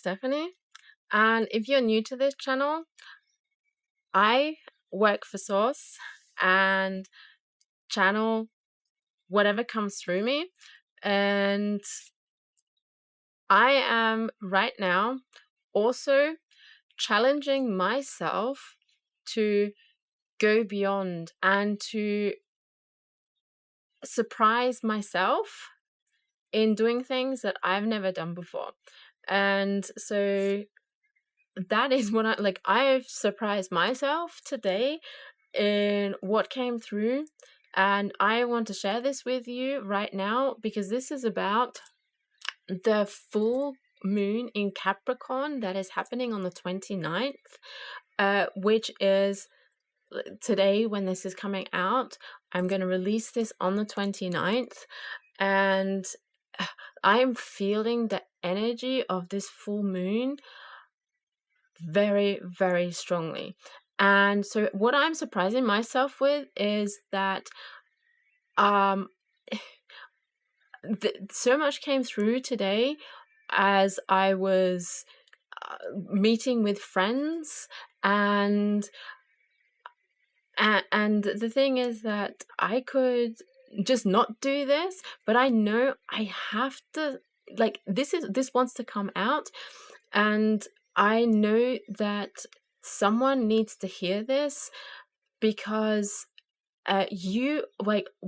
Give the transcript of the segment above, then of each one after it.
Stephanie, and if you're new to this channel, I work for Source and channel whatever comes through me, and I am right now also challenging myself to go beyond and to surprise myself in doing things that I've never done before. And so that is what I've surprised myself today in what came through, and I want to share this with you right now because this is about the full moon in Capricorn that is happening on the 29th, which is today when this is coming out. I'm going to release this on the 29th, and I'm feeling the energy of this full moon very, very strongly. And so what I'm surprising myself with is that so much came through today as I was meeting with friends, and the thing is that I could just not do this, but I know I have to, this wants to come out, and I know that someone needs to hear this because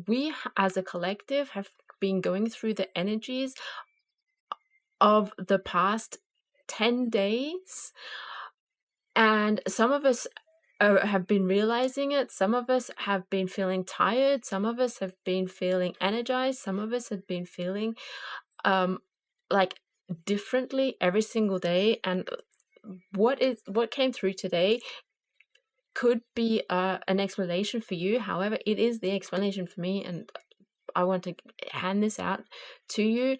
we as a collective have been going through the energies of the past 10 days, and some of us have been realizing it. Some of us have been feeling tired. Some of us have been feeling energized. Some of us have been feeling differently every single day. And what came through today could be an explanation for you. However, it is the explanation for me, and I want to hand this out to you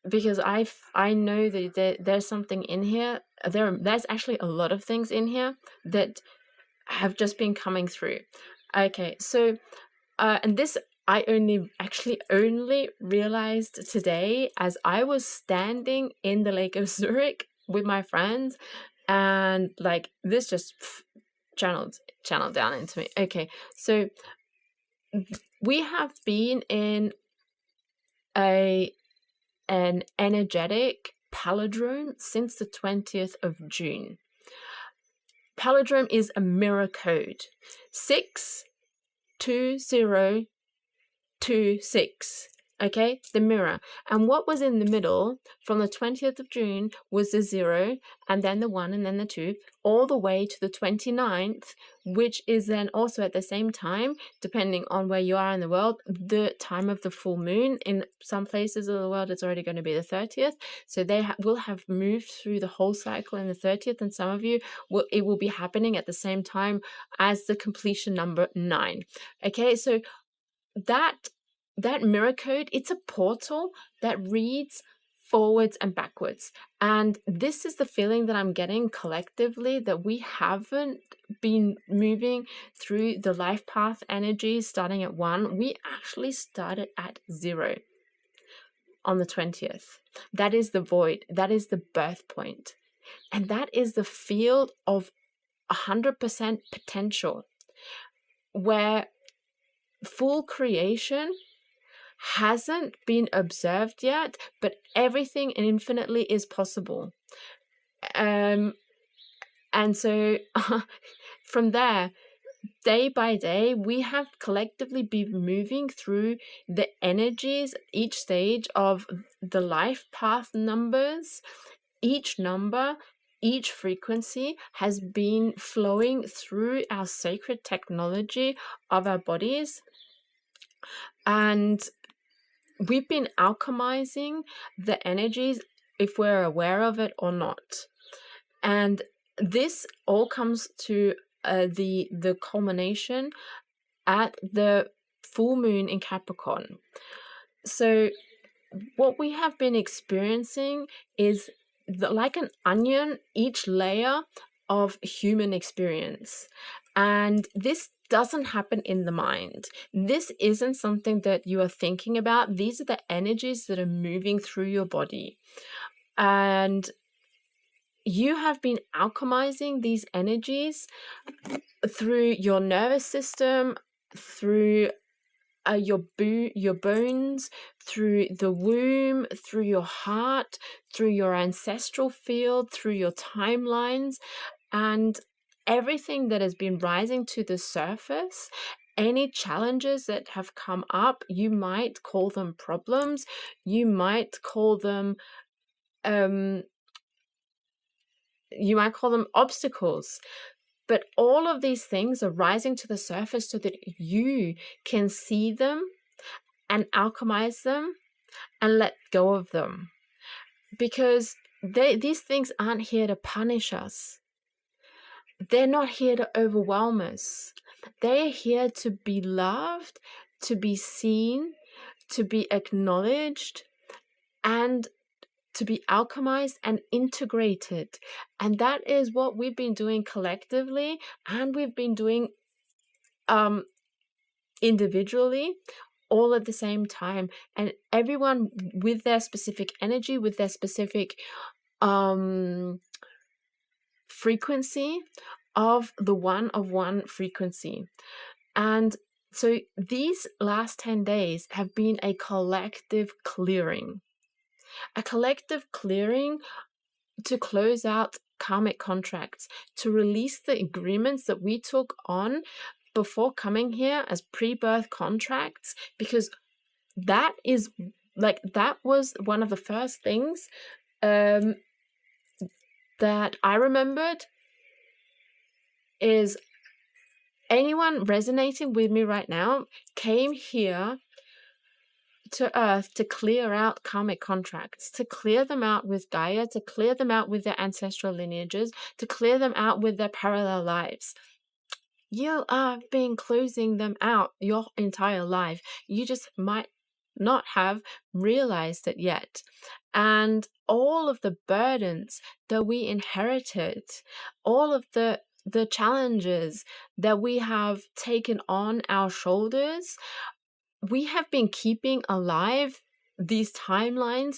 because I know that there's something in here. There's actually a lot of things in here that have just been coming through. Okay, so and this I only realized today as I was standing in the Lake of Zurich with my friends, and this just channeled down into me. Okay, so we have been in an energetic palindrome since the 20th of June. Palindrome is a mirror code 62026. Okay, the mirror. And what was in the middle from the 20th of June was the 0, and then the 1, and then the 2, all the way to the 29th, which is then also at the same time, depending on where you are in the world, the time of the full moon. In some places of the world, it's already going to be the 30th. So they will have moved through the whole cycle in the 30th, and some of you, it will be happening at the same time as the completion number 9. Okay, so that mirror code, it's a portal that reads forwards and backwards. And this is the feeling that I'm getting collectively, that we haven't been moving through the life path energies starting at 1. We actually started at 0 on the 20th. That is the void. That is the birth point. And that is the field of 100% potential, where full creation hasn't been observed yet, but everything infinitely is possible. And so from there, day by day, we have collectively been moving through the energies, each stage of the life path numbers. Each number, each frequency has been flowing through our sacred technology of our bodies, and we've been alchemizing the energies if we're aware of it or not. And this all comes to the culmination at the full moon in Capricorn. So what we have been experiencing is like an onion, each layer of human experience. And this doesn't happen in the mind. This isn't something that you are thinking about. These are the energies that are moving through your body. And you have been alchemizing these energies through your nervous system, through your bones, through the womb, through your heart, through your ancestral field, through your timelines, and everything that has been rising to the surface. Any challenges that have come up, you might call them problems, you might call them obstacles. But all of these things are rising to the surface so that you can see them and alchemize them and let go of them. Because these things aren't here to punish us. They're not here to overwhelm us. They're here to be loved, to be seen, to be acknowledged, and to be alchemized and integrated. And that is what we've been doing collectively, and we've been doing individually, all at the same time. And everyone with their specific energy, with their specific frequency of the one of one frequency. And so these last 10 days have been a collective clearing. A collective clearing to close out karmic contracts, to release the agreements that we took on before coming here as pre-birth contracts, because that was one of the first things that I remembered. Is anyone resonating with me right now came here to Earth to clear out karmic contracts, to clear them out with Gaia, to clear them out with their ancestral lineages, to clear them out with their parallel lives. You have been closing them out your entire life. You just might not have realized it yet. And all of the burdens that we inherited, all of the challenges that we have taken on our shoulders, we have been keeping alive these timelines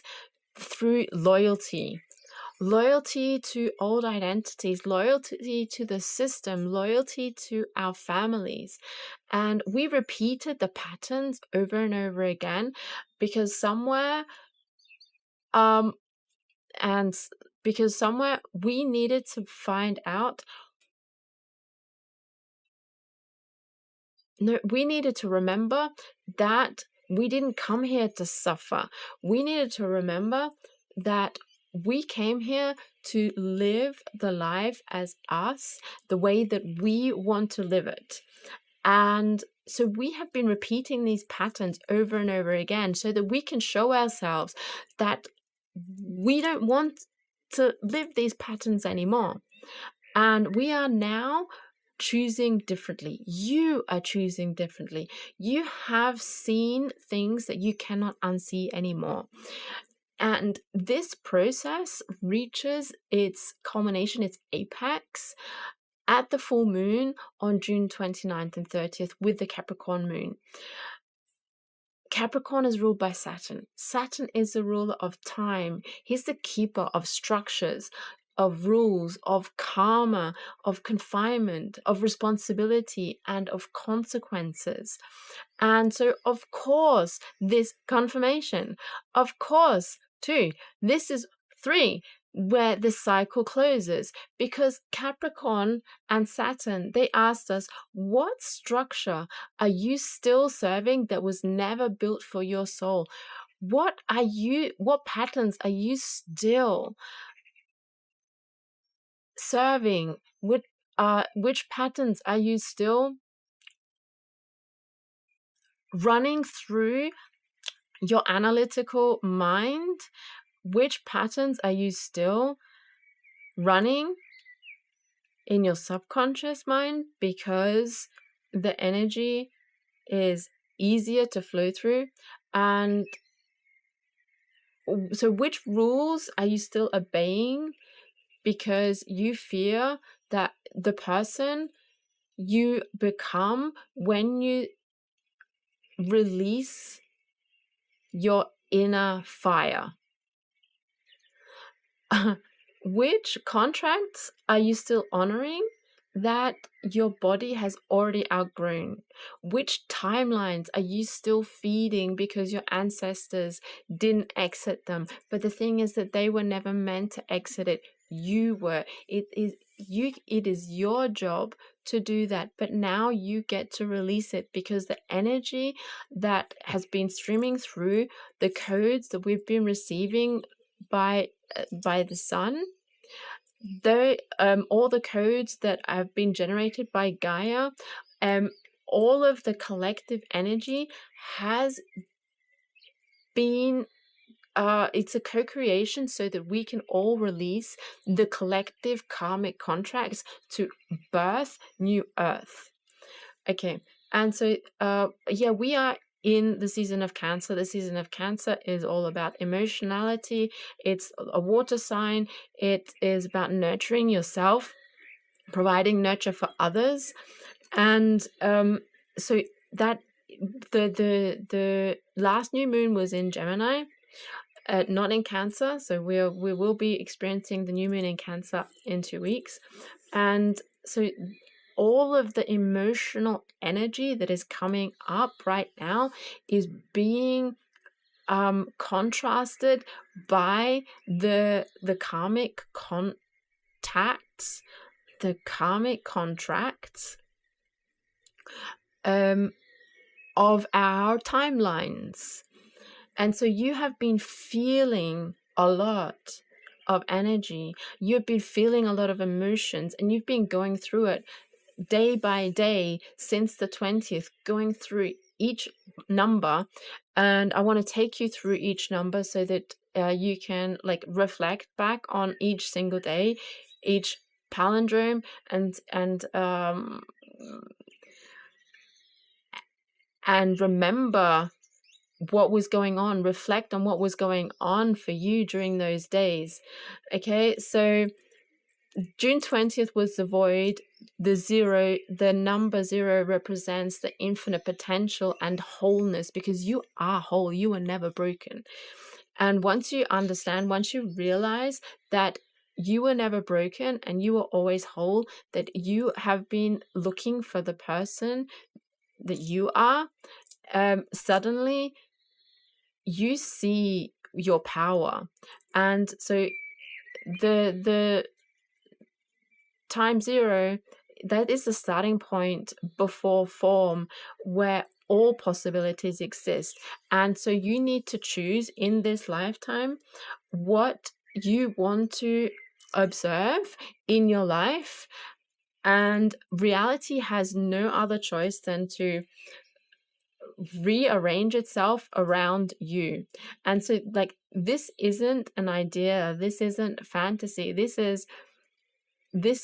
through loyalty. Loyalty to old identities, loyalty to the system, loyalty to our families. And we repeated the patterns over and over again because somewhere we needed to find out. No, we needed to remember that we didn't come here to suffer. We needed to remember that we came here to live the life as us, the way that we want to live it. And so we have been repeating these patterns over and over again so that we can show ourselves that we don't want to live these patterns anymore. And we are now choosing differently. You are choosing differently. You have seen things that you cannot unsee anymore. And this process reaches its culmination, its apex, at the full moon on June 29th and 30th with the Capricorn moon. Capricorn is ruled by Saturn. Saturn is the ruler of time. He's the keeper of structures, of rules, of karma, of confinement, of responsibility, and of consequences. And so, of course, this confirmation, of course, 2, this is 3, where the cycle closes, because Capricorn and Saturn, they asked us, what structure are you still serving that was never built for your soul? What patterns are you still serving? Which patterns are you still running through your analytical mind? Which patterns are you still running in your subconscious mind because the energy is easier to flow through? And so which rules are you still obeying because you fear that the person you become when you release your inner fire? which contracts are you still honoring that your body has already outgrown? Which timelines are you still feeding because your ancestors didn't exit them? But the thing is that they were never meant to exit it. You were. It is your job to do that, but now you get to release it, because the energy that has been streaming through the codes that we've been receiving by the sun, all the codes that have been generated by Gaia, all of the collective energy has been it's a co-creation so that we can all release the collective karmic contracts to birth new earth. Okay, and so we are in the season of Cancer. The season of Cancer is all about emotionality. It's a water sign. It is about nurturing yourself, providing nurture for others, and so that the last new moon was in Gemini, not in Cancer. So we will be experiencing the new moon in Cancer in 2 weeks, and so all of the emotional energy that is coming up right now is being contrasted by the karmic contacts, the karmic contracts of our timelines. And so you have been feeling a lot of energy, you've been feeling a lot of emotions, and you've been going through it day by day since the 20th, going through each number. And I want to take you through each number so that you can reflect back on each single day, each palindrome, and remember what was going on, reflect on what was going on for you during those days. Okay, so June 20th was the void. The number 0 represents the infinite potential and wholeness, because you are whole, you are never broken. And once you understand, once you realize that you were never broken and you were always whole, that you have been looking for the person that you are, suddenly you see your power. And so the time 0, that is the starting point before form, where all possibilities exist. And so you need to choose in this lifetime what you want to observe in your life, and reality has no other choice than to rearrange itself around you. And so this isn't an idea, this isn't fantasy, this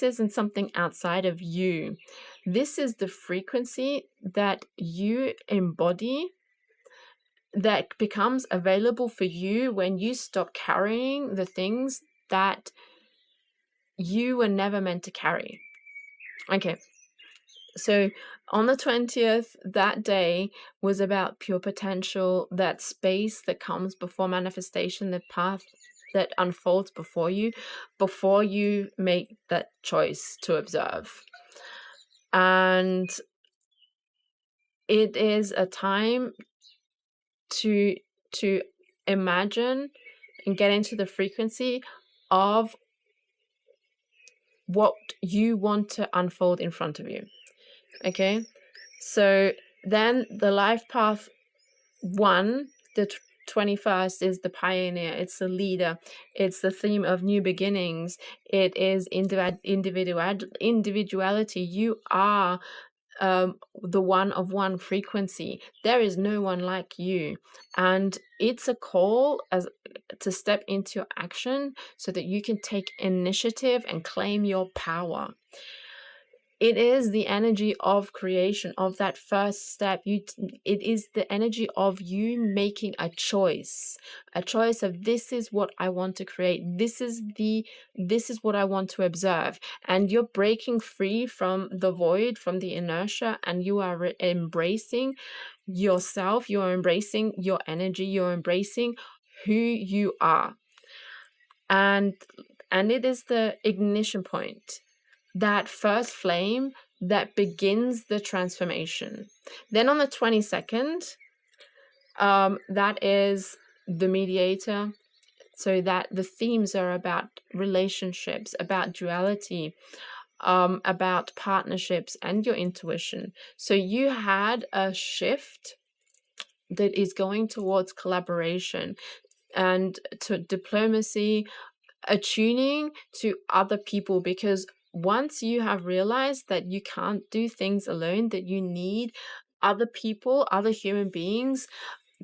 isn't something outside of you. This is the frequency that you embody, that becomes available for you when you stop carrying the things that you were never meant to carry. Okay, so on the 20th, that day was about pure potential, that space that comes before manifestation, the path that unfolds before you make that choice to observe. And it is a time to imagine and get into the frequency of what you want to unfold in front of you. Okay, so then the life path 1, the 21st, is the pioneer, it's the leader, it's the theme of new beginnings, it is individuality. You are the one of one frequency. There is no one like you, and it's a call to step into action so that you can take initiative and claim your power. It is the energy of creation, of that first step. It is the energy of you making a choice of, this is what I want to create. This is what I want to observe. And you're breaking free from the void, from the inertia, and you are embracing yourself. You're embracing your energy. You're embracing who you are. And and it is the ignition point, that first flame that begins the transformation. Then on the 22nd, that is the mediator. So that the themes are about relationships, about duality, about partnerships and your intuition. So you had a shift that is going towards collaboration and to diplomacy, attuning to other people, because once you have realized that you can't do things alone, that you need other people, other human beings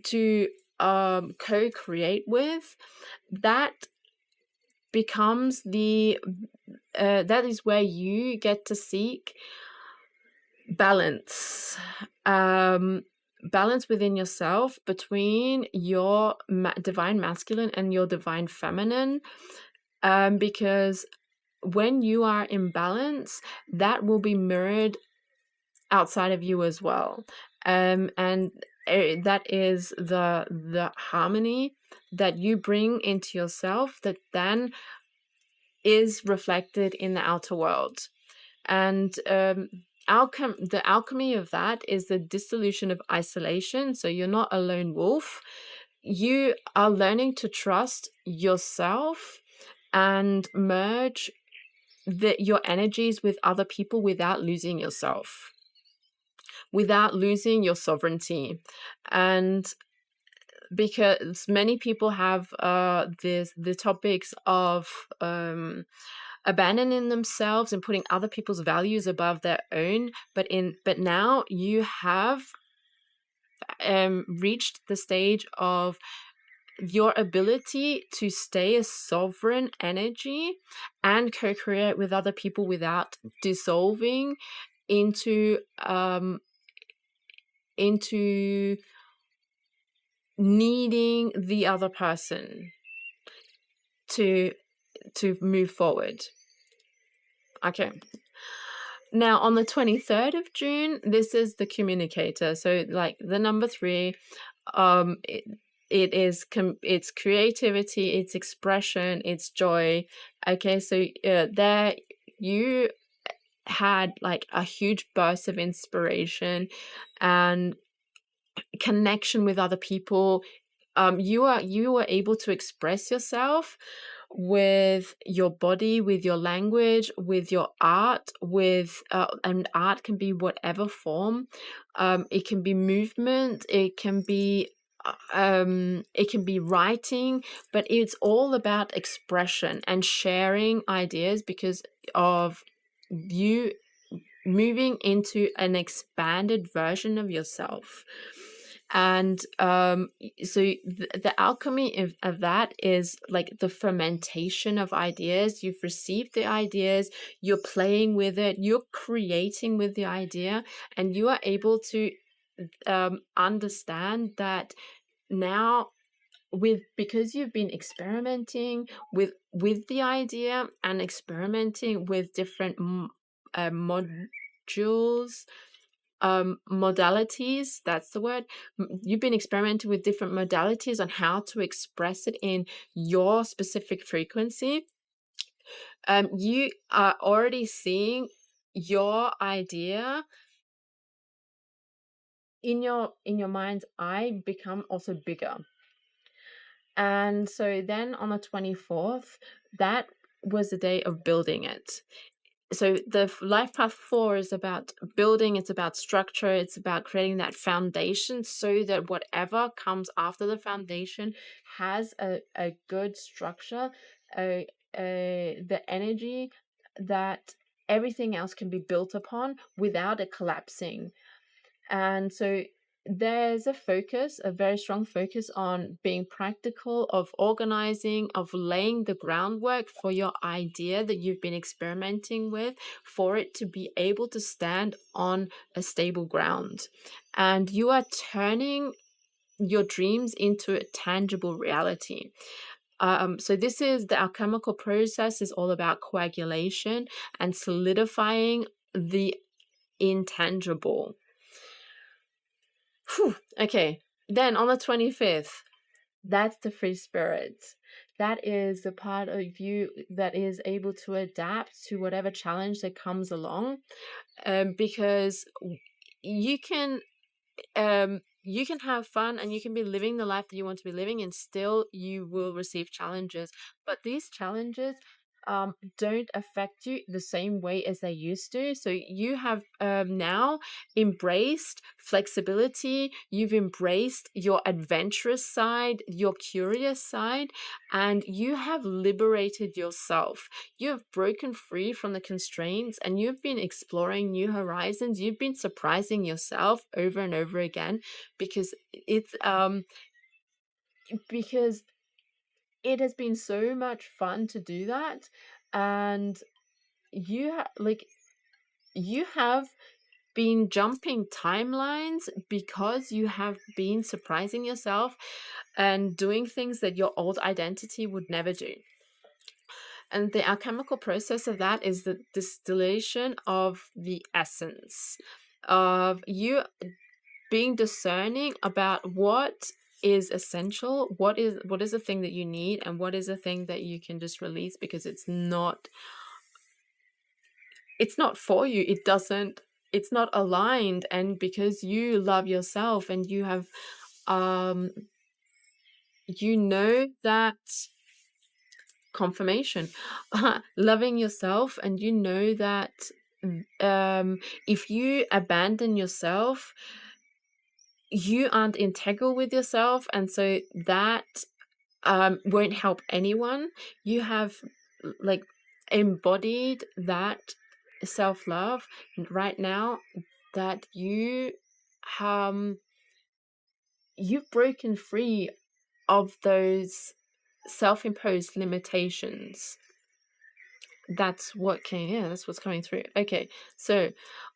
to co-create with, that becomes that is where you get to seek balance, balance within yourself between your divine masculine and your divine feminine, because when you are in balance, that will be mirrored outside of you as well, and that is the harmony that you bring into yourself that then is reflected in the outer world. And the alchemy of that is the dissolution of isolation. So you're not a lone wolf. You are learning to trust yourself and merge your energies with other people without losing yourself, without losing your sovereignty. And because many people have the topics of abandoning themselves and putting other people's values above their own, but now you have reached the stage of your ability to stay a sovereign energy and co-create with other people without dissolving into needing the other person to move forward. Okay. Now on the 23rd of June, this is the communicator. So like the number 3, it's creativity, it's expression, it's joy. Okay, so there you had like a huge burst of inspiration and connection with other people. You were able to express yourself with your body, with your language, with your art, and art can be whatever form. It can be movement, it can be writing, but it's all about expression and sharing ideas because of you moving into an expanded version of yourself. And so the alchemy of that is like the fermentation of ideas. You've received the ideas, you're playing with it, you're creating with the idea, and you are able to understand that now because you've been experimenting with the idea and experimenting with different modules, modalities, that's the word. You've been experimenting with different modalities on how to express it in your specific frequency. You are already seeing your idea in your mind's eye become also bigger. And so then on the 24th, that was the day of building it. So the life path 4 is about building, it's about structure, it's about creating that foundation so that whatever comes after the foundation has a good structure, the energy that everything else can be built upon without it collapsing. And so there's a very strong focus on being practical, of organizing, of laying the groundwork for your idea that you've been experimenting with, for it to be able to stand on a stable ground. And you are turning your dreams into a tangible reality. So this is the alchemical process is all about coagulation and solidifying the intangible. Okay, then on the 25th, that's the free spirit. that is the part of you that is able to adapt to whatever challenge that comes along, because you can have fun and you can be living the life that you want to be living, and still you will receive challenges. But these challenges don't affect you the same way as they used to. So you have now embraced flexibility, you've embraced your adventurous side, your curious side, and you have liberated yourself. You have broken free from the constraints and you've been exploring new horizons. You've been surprising yourself over and over again, because because it has been so much fun to do that. And you have been jumping timelines because you have been surprising yourself and doing things that your old identity would never do. And the alchemical process of that is the distillation of the essence of you being discerning about what is essential, what is the thing that you need, and what is the thing that you can just release because it's not for you. It's not aligned. And because you love yourself and you have that confirmation, loving yourself, and that if you abandon yourself, you aren't integral with yourself, and so that won't help anyone. You have embodied that self-love right now, that you've broken free of those self-imposed limitations. That's what's coming through. Okay, so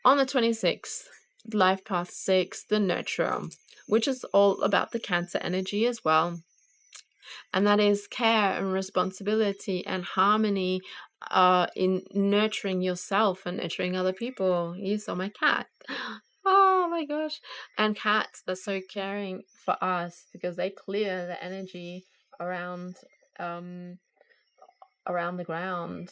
on the 26th, life path 6, the nurturer, which is all about the Cancer energy as well, and that is care and responsibility and harmony in nurturing yourself and nurturing other people. You saw my cat. Oh my gosh. And cats are so caring for us because they clear the energy around the ground.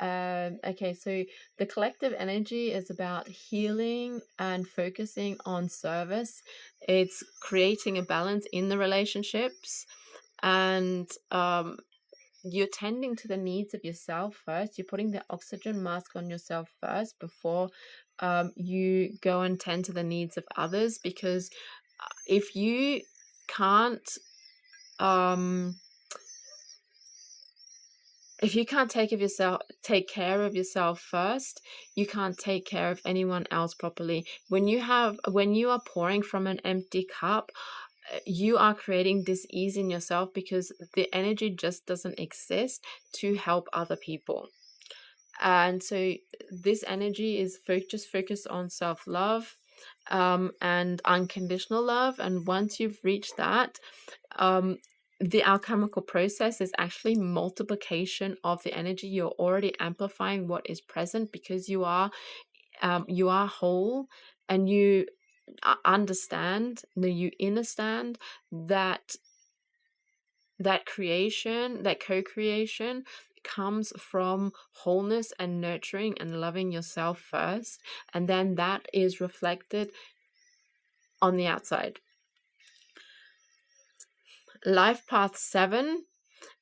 Okay, so the collective energy is about healing and focusing on service. It's creating a balance in the relationships, and you're tending to the needs of yourself first. You're putting the oxygen mask on yourself first before you go and tend to the needs of others, because if you can't take care of yourself first, you can't take care of anyone else properly. When you are pouring from an empty cup, you are creating dis-ease in yourself because the energy just doesn't exist to help other people. And so this energy is just focused on self-love and unconditional love. And once you've reached that, the alchemical process is actually multiplication of the energy. You're already amplifying what is present because you are whole, and you understand, you understand that creation, that co-creation comes from wholeness and nurturing and loving yourself first, and then that is reflected on the outside. Life path 7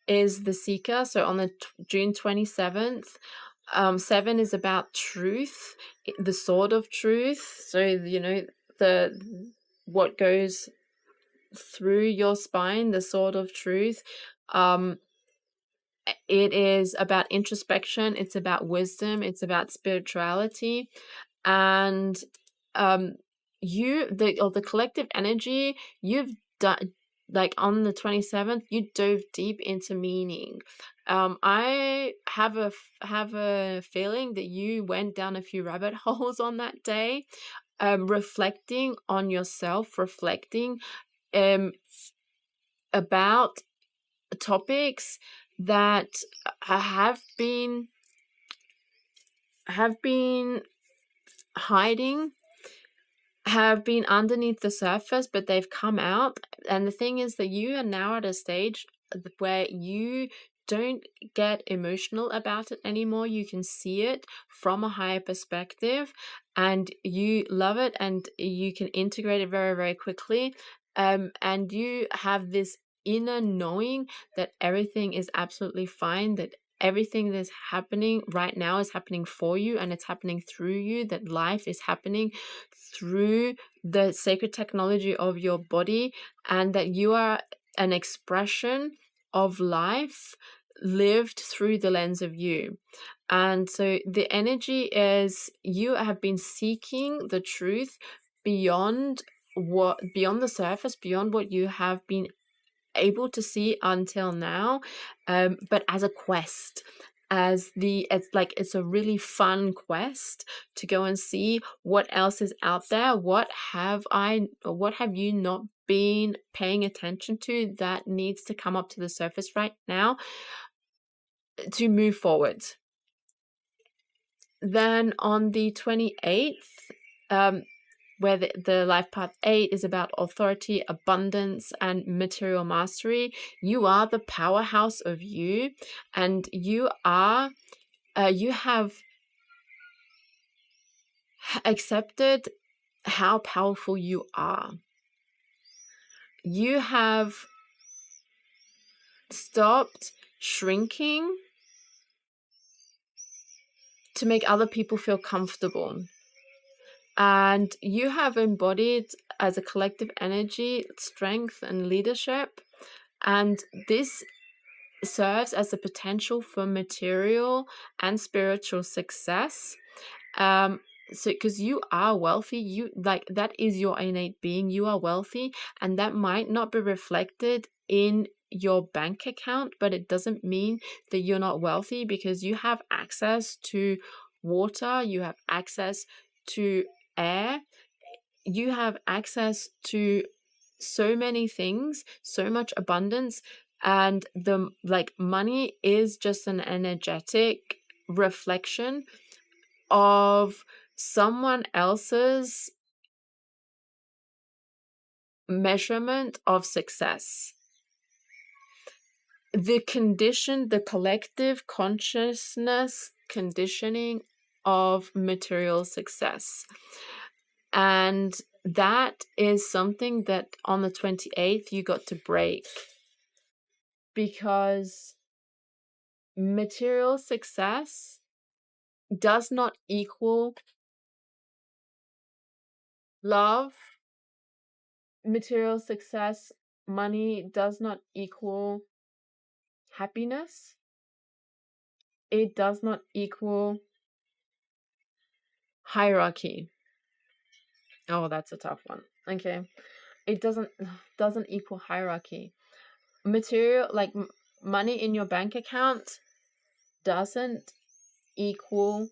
is the seeker. So on the June 27th, 7 is about truth, the sword of truth. So what goes through your spine, the sword of truth. It is about introspection, it's about wisdom, it's about spirituality, and the collective energy you've done. Like on the 27th, you dove deep into meaning. I have a feeling that you went down a few rabbit holes on that day, reflecting on yourself, reflecting about topics that have been hiding, have been underneath the surface, but they've come out. And the thing is that you are now at a stage where you don't get emotional about it anymore. You can see it from a higher perspective, and you love it, and you can integrate it very, very quickly. And you have this inner knowing that everything is absolutely fine, that everything that's happening right now is happening for you, and it's happening through you, that life is happening through the sacred technology of your body, and that you are an expression of life lived through the lens of you. And so the energy is, you have been seeking the truth beyond the surface, beyond what you have been able to see until now, but as a quest, it's a really fun quest to go and see what else is out there. What have you not been paying attention to that needs to come up to the surface right now to move forward? Then on the 28th, where the life path 8 is about authority, abundance, and material mastery. You are the powerhouse of you, and you have accepted how powerful you are. You have stopped shrinking to make other people feel comfortable. And you have embodied, as a collective energy, strength and leadership. And this serves as a potential for material and spiritual success. So because you are wealthy, that is your innate being. You are wealthy, and that might not be reflected in your bank account, but it doesn't mean that you're not wealthy, because you have access to water, you have access to air, you have access to so many things, so much abundance. And money is just an energetic reflection of someone else's measurement of success. The collective consciousness conditioning of material success. And that is something that on the 28th you got to break, because material success does not equal love. Material success, money, does not equal happiness. It does not equal hierarchy. Oh, that's a tough one. Okay. It doesn't equal hierarchy. Material, money in your bank account, doesn't equal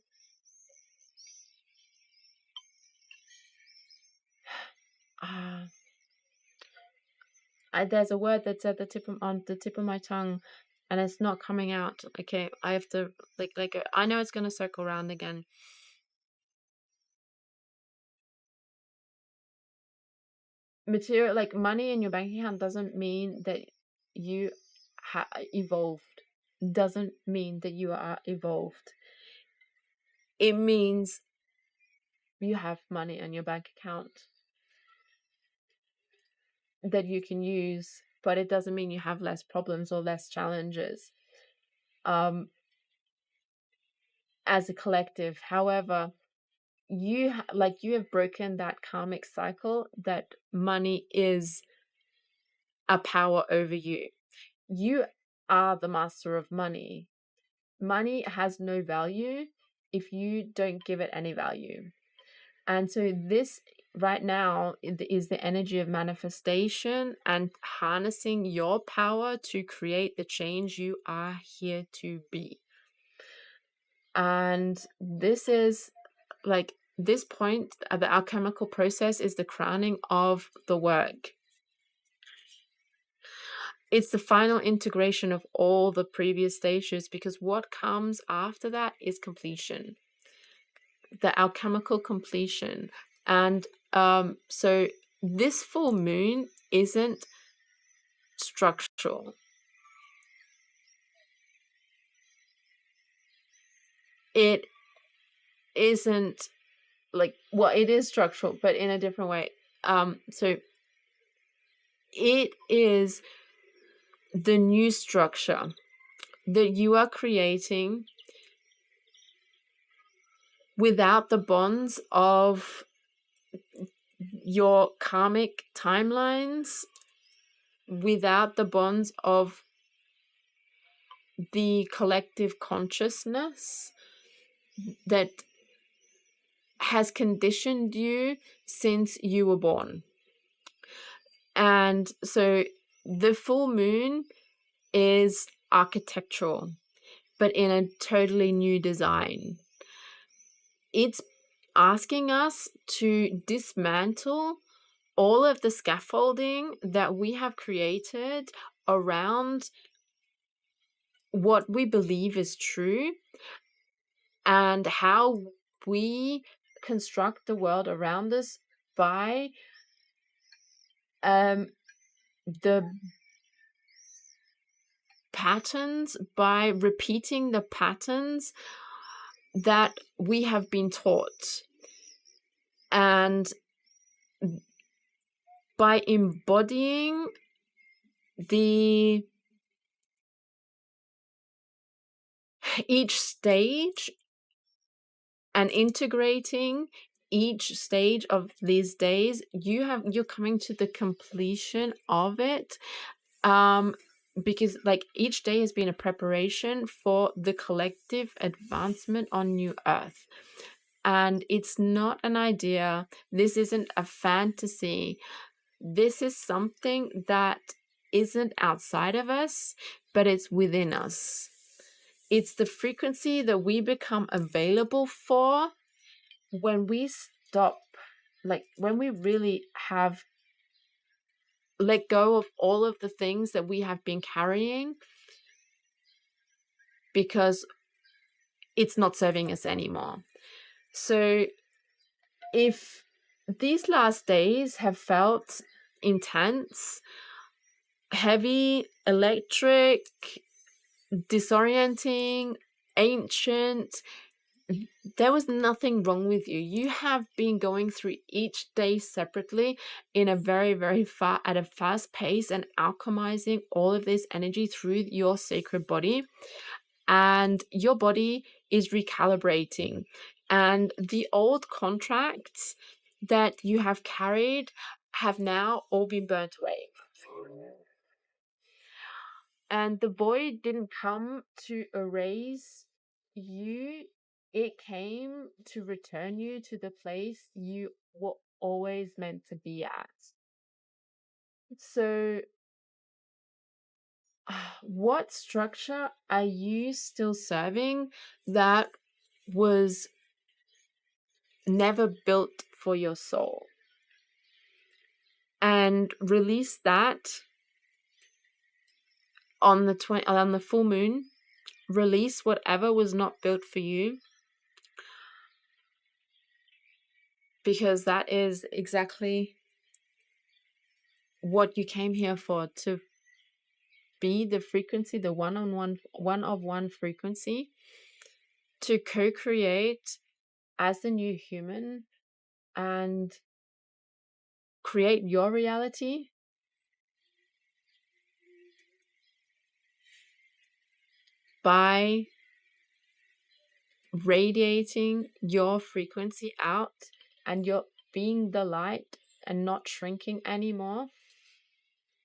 there's a word that's at on the tip of my tongue, and it's not coming out. Okay, I have to I know it's gonna circle around again. Material, money in your bank account, doesn't mean that you evolved. Doesn't mean that you are evolved. It means you have money in your bank account that you can use, but it doesn't mean you have less problems or less challenges as a collective. However, you have broken that karmic cycle that money is a power over you. You are the master of money. Money has no value if you don't give it any value. And so this right now is the energy of manifestation and harnessing your power to create the change you are here to be. And this is this point, the alchemical process is the crowning of the work. It's the final integration of all the previous stages, because what comes after that is completion, the alchemical completion. And so this full moon isn't structural. it isn't like, well, it is structural, but in a different way. So it is the new structure that you are creating without the bonds of your karmic timelines, without the bonds of the collective consciousness that has conditioned you since you were born. And so the full moon is architectural, but in a totally new design. It's asking us to dismantle all of the scaffolding that we have created around what we believe is true and how we construct the world around us by the patterns, by repeating the patterns that we have been taught, and by embodying each stage and integrating each stage of these days, you're coming to the completion of it, because like each day has been a preparation for the collective advancement on New Earth. And it's not an idea. This isn't a fantasy. This is something that isn't outside of us, but it's within us. It's the frequency that we become available for when we stop, like when we really have let go of all of the things that we have been carrying because it's not serving us anymore. So if these last days have felt intense, heavy, electric, disorienting, ancient, there was nothing wrong with you. You have been going through each day separately in a very, very at a fast pace and alchemizing all of this energy through your sacred body. And your body is recalibrating. And the old contracts that you have carried have now all been burnt away. And the void didn't come to erase you. It came to return you to the place you were always meant to be at. So, what structure are you still serving that was never built for your soul? And release that on the full moon. Release whatever was not built for you, because that is exactly what you came here for, to be the frequency, the one of one frequency, to co-create as the new human and create your reality by radiating your frequency out, and you're being the light and not shrinking anymore,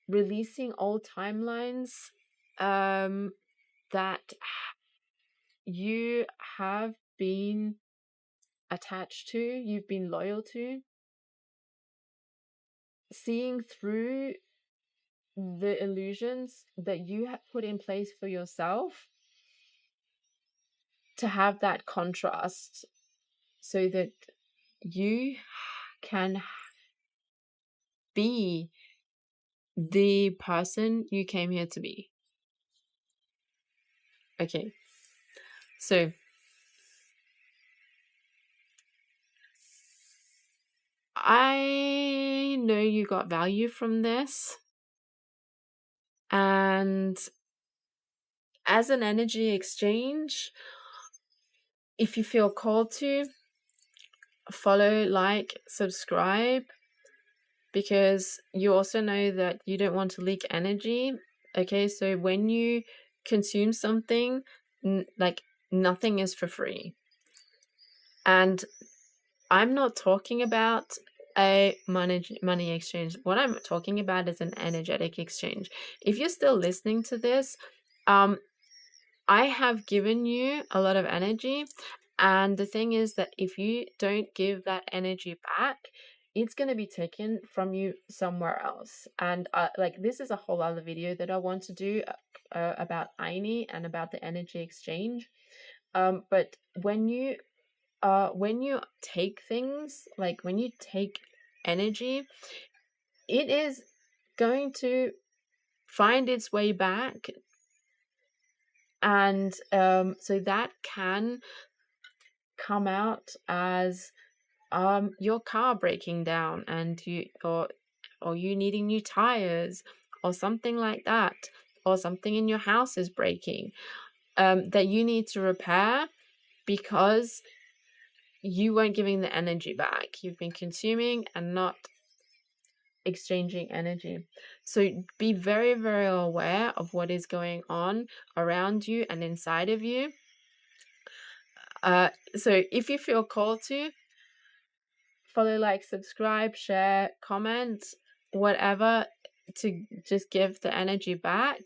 releasing old timelines that you have been attached to, you've been loyal to, seeing through the illusions that you have put in place for yourself, to have that contrast so that you can be the person you came here to be. Okay, so I know you got value from this, and as an energy exchange, if you feel called to, follow, like, subscribe, because you also know that you don't want to leak energy. Okay, so when you consume something, like, nothing is for free. And I'm not talking about a money exchange. What I'm talking about is an energetic exchange. If you're still listening to this, I have given you a lot of energy, and the thing is that if you don't give that energy back, it's going to be taken from you somewhere else. And like, this is a whole other video that I want to do about Aini and about the energy exchange. But when you take things, like when you take energy, it is going to find its way back. And so that can come out as your car breaking down, and you or you needing new tires, or something like that, or something in your house is breaking, that you need to repair because you weren't giving the energy back. You've been consuming and not exchanging energy. So be very, very aware of what is going on around you and inside of you. So if you feel called to, follow, like, subscribe, share, comment, whatever, to just give the energy back.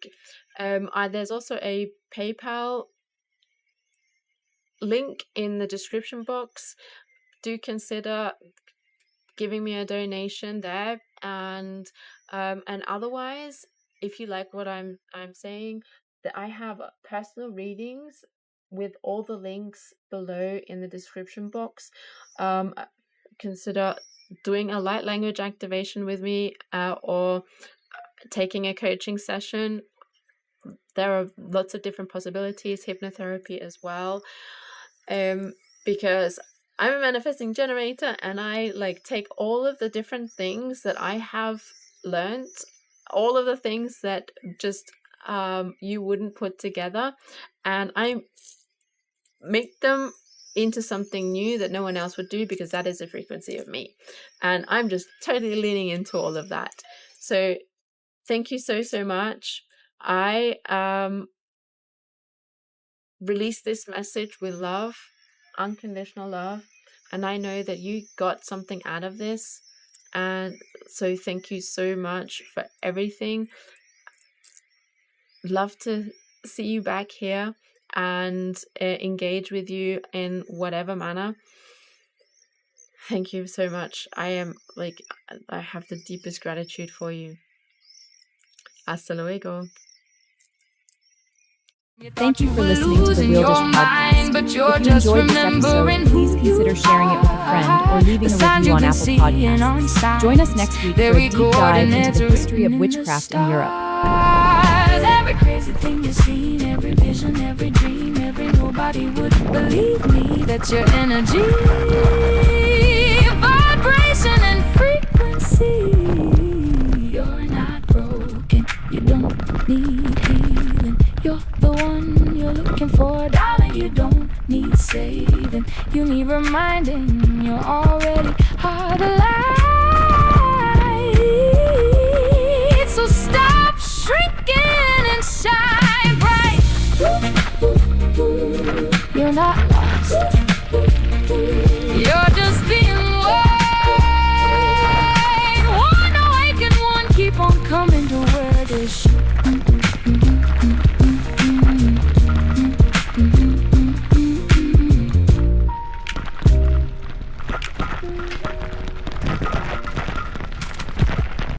There's also a PayPal link in the description box. Do consider giving me a donation there. And otherwise, if you like what I'm saying, that I have personal readings with all the links below in the description box. Consider doing a light language activation with me, or taking a coaching session. There are lots of different possibilities, hypnotherapy as well, because I'm a manifesting generator, and I take all of the different things that I have learned, all of the things that just you wouldn't put together, and I make them into something new that no one else would do, because that is the frequency of me, and I'm just totally leaning into all of that. So thank you so much. I release this message with love, unconditional love, and I know that you got something out of this, and so thank you so much for everything. Love to see you back here and engage with you in whatever manner. Thank you so much. I have the deepest gratitude for you. Hasta luego. Thank you for listening to the Wyrdisch podcast. If you enjoyed this episode, please consider sharing it with a friend or leaving a review on Apple Podcasts. Join us next week for a deep dive into the history of witchcraft in Europe. Every crazy thing you've seen, every vision, every dream, every nobody would believe me. That's your energy, vibration and frequency. You're not broken, you don't need healing. You're the one you're looking for, darling. You don't need saving, you need reminding. You already are the light.